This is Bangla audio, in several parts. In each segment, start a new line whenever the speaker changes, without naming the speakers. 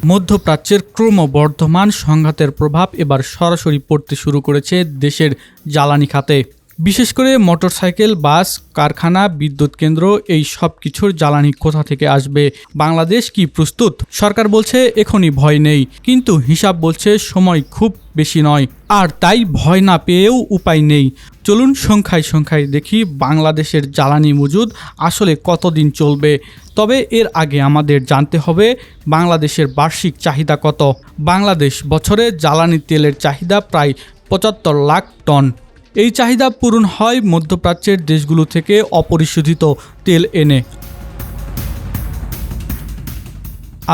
মধ্যপ্রাচ্যের ক্রমবর্ধমান সংঘাতের প্রভাব এবার সরাসরি পড়তে শুরু করেছে দেশের জ্বালানি খাতে। বিশেষ করে মোটরসাইকেল, বাস, কারখানা, বিদ্যুৎ কেন্দ্র এই সব কিছুর জ্বালানি কোথা থেকে আসবে? বাংলাদেশ কি প্রস্তুত? সরকার বলছে এখনই ভয় নেই, কিন্তু হিসাব বলছে সময় খুব বেশি নয়। আর তাই ভয় না পেয়েও উপায় নেই। চলুন সংখ্যায় দেখি বাংলাদেশের জ্বালানি মজুদ আসলে কতদিন চলবে। তবে এর আগে আমাদের জানতে হবে বাংলাদেশের বার্ষিক চাহিদা কত। বাংলাদেশ বছরে জ্বালানি তেলের চাহিদা প্রায় ৭৫ লাখ টন। এই চাহিদা পূরণ হয় মধ্যপ্রাচ্যের দেশগুলো থেকে অপরিশোধিত তেল এনে।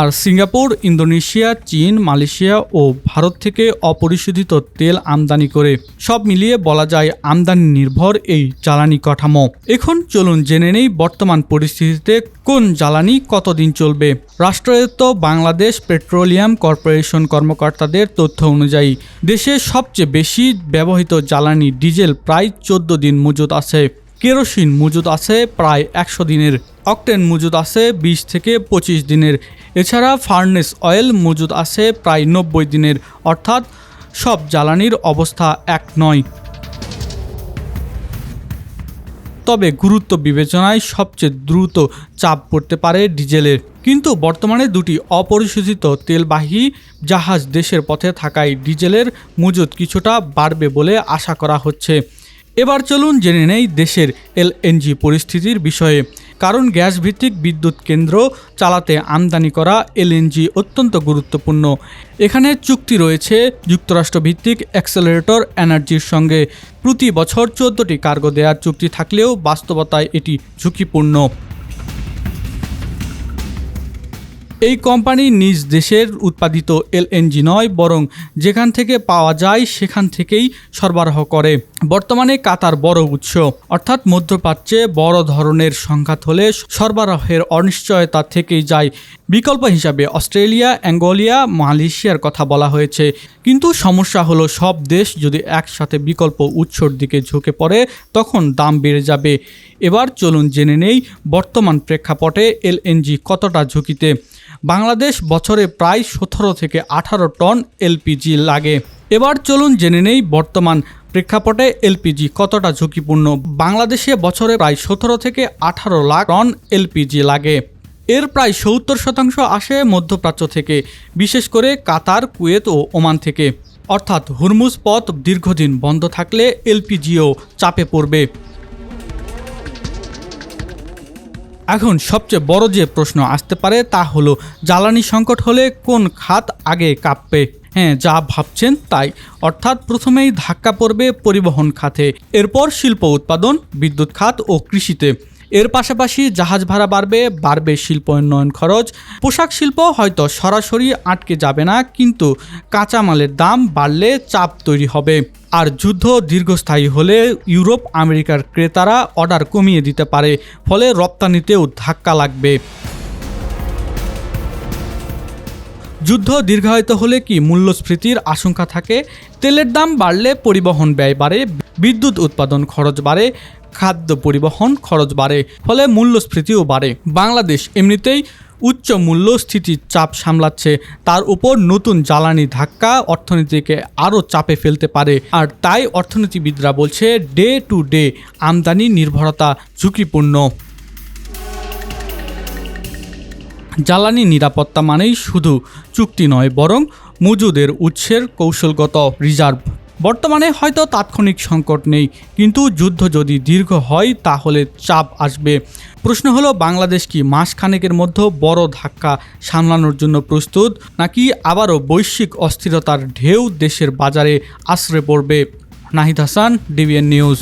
আর সিঙ্গাপুর, ইন্দোনেশিয়া, চীন, মালয়েশিয়া ও ভারত থেকে অপরিশোধিত তেল আমদানি করে। সব মিলিয়ে বলা যায় আমদানি নির্ভর এই জ্বালানি কাঠামো। এখন চলুন জেনে নেই বর্তমান পরিস্থিতিতে কোন জ্বালানি কতদিন চলবে। রাষ্ট্রায়ত্ত বাংলাদেশ পেট্রোলিয়াম কর্পোরেশন কর্মকর্তাদের তথ্য অনুযায়ী দেশে সবচেয়ে বেশি ব্যবহৃত জ্বালানি ডিজেল প্রায় ১৪ দিন মজুদ আছে। কেরোসিন মজুদ আছে প্রায় ১০০ দিনের। অকটেন মজুদ আছে ২০ থেকে ২৫ দিনের। এছাড়া ফার্নেস অয়েল মজুদ আছে প্রায় ৯০ দিনের। অর্থাৎ সব জ্বালানির অবস্থা এক নয়। তবে গুরুত্ব বিবেচনায় সবচেয়ে দ্রুত চাপ পড়তে পারে ডিজেলের। কিন্তু বর্তমানে দুটি অপরিশোধিত তেলবাহী জাহাজ দেশের পথে থাকায় ডিজেলের মজুদ কিছুটা বাড়বে বলে আশা করা হচ্ছে। এবার চলুন জেনে নেই দেশের এলএনজি পরিস্থিতির বিষয়ে। কারণ গ্যাস ভিত্তিক বিদ্যুৎ কেন্দ্র চালাতে আমদানি করা এলএনজি অত্যন্ত গুরুত্বপূর্ণ। এখানে চুক্তি রয়েছে যুক্তরাষ্ট্র ভিত্তিক অ্যাক্সেলারেটর এনার্জির সঙ্গে। প্রতি বছর ১৪টি কার্গো দেওয়ার চুক্তি থাকলেও বাস্তবতায় এটি ঝুঁকিপূর্ণ। এই কোম্পানি নিজ দেশের উৎপাদিত এলএনজি নয়, বরং যেখান থেকে পাওয়া যায় সেখান থেকেই সরবরাহ করে। বর্তমানে কাতার বড় উৎস, অর্থাৎ মধ্যপ্রাচ্যে বড় ধরনের সংঘাত হলে সরবরাহের অনিশ্চয়তা থেকেই যায়। বিকল্প হিসাবে অস্ট্রেলিয়া, অ্যাঙ্গোলিয়া, মালয়েশিয়ার কথা বলা হয়েছে। কিন্তু সমস্যা হলো সব দেশ যদি একসাথে বিকল্প উৎসর দিকে ঝুঁকে পড়ে তখন দাম বেড়ে যাবে। এবার চলুন জেনে নেই বর্তমান প্রেক্ষাপটে এলএনজি কতটা ঝুঁকিতে। বাংলাদেশ বছরে প্রায় ১৭ থেকে ১৮ টন এলপিজি লাগে। এবার চলুন জেনে নেই বর্তমান প্রেক্ষাপটে এলপিজি কতটা ঝুঁকিপূর্ণ। বাংলাদেশে বছরে প্রায় ১৭ থেকে ১৮ লাখ টন এলপিজি লাগে। এর প্রায় ৭০% আসে মধ্যপ্রাচ্য থেকে, বিশেষ করে কাতার, কুয়েত ও ওমান থেকে। অর্থাৎ হুরমুজ পথ দীর্ঘদিন বন্ধ থাকলে এলপিজিও চাপে পড়বে। এখন সবচেয়ে বড় যে প্রশ্ন আসতে পারে তা হলো জ্বালানি সংকট হলে কোন খাত আগে কাঁপবে? হ্যাঁ, যা ভাবছেন তাই। অর্থাৎ প্রথমেই ধাক্কা পড়বে পরিবহন খাতে, এরপর শিল্প উৎপাদন, বিদ্যুৎ খাত ও কৃষিতে। এর পাশাপাশি জাহাজ ভাড়া বাড়বে শিল্প উন্নয়ন খরচ। পোশাক শিল্প হয়তো সরাসরি আটকে যাবে না, কিন্তু কাঁচামালের দাম বাড়লে চাপ তৈরি হবে। আর যুদ্ধ দীর্ঘস্থায়ী হলে ইউরোপ, আমেরিকার ক্রেতারা অর্ডার কমিয়ে দিতে পারে, ফলে রপ্তানিতেও ধাক্কা লাগবে। যুদ্ধ দীর্ঘায়িত হলে কি মূল্যস্ফীতির আশঙ্কা থাকে? তেলের দাম বাড়লে পরিবহন ব্যয় বাড়ে, বিদ্যুৎ উৎপাদন খরচ বাড়ে, খাদ্য পরিবহন খরচ বাড়ে, ফলে মূল্যস্ফীতিও বাড়ে। বাংলাদেশ এমনিতেই উচ্চ মূল্যস্ফীতির চাপ সামলাচ্ছে, তার উপর নতুন জ্বালানি ধাক্কা অর্থনীতিকে আরও চাপে ফেলতে পারে। আর তাই অর্থনীতিবিদরা বলছে ডে টু ডে আমদানি নির্ভরতা ঝুঁকিপূর্ণ। জ্বালানি নিরাপত্তা মানেই শুধু চুক্তি নয়, বরং মজুদের উৎসের কৌশলগত রিজার্ভ। বর্তমানে হয়তো তাৎক্ষণিক সংকট নেই, কিন্তু যুদ্ধ যদি দীর্ঘ হয় তাহলে চাপ আসবে। প্রশ্ন হলো বাংলাদেশ কি মাসখানেকের মধ্যে বড় ধাক্কা সামলানোর জন্য প্রস্তুত, নাকি আবারও বৈশ্বিক অস্থিরতার ঢেউ দেশের বাজারে আছড়ে পড়বে? Nahid Hasan, DBN news.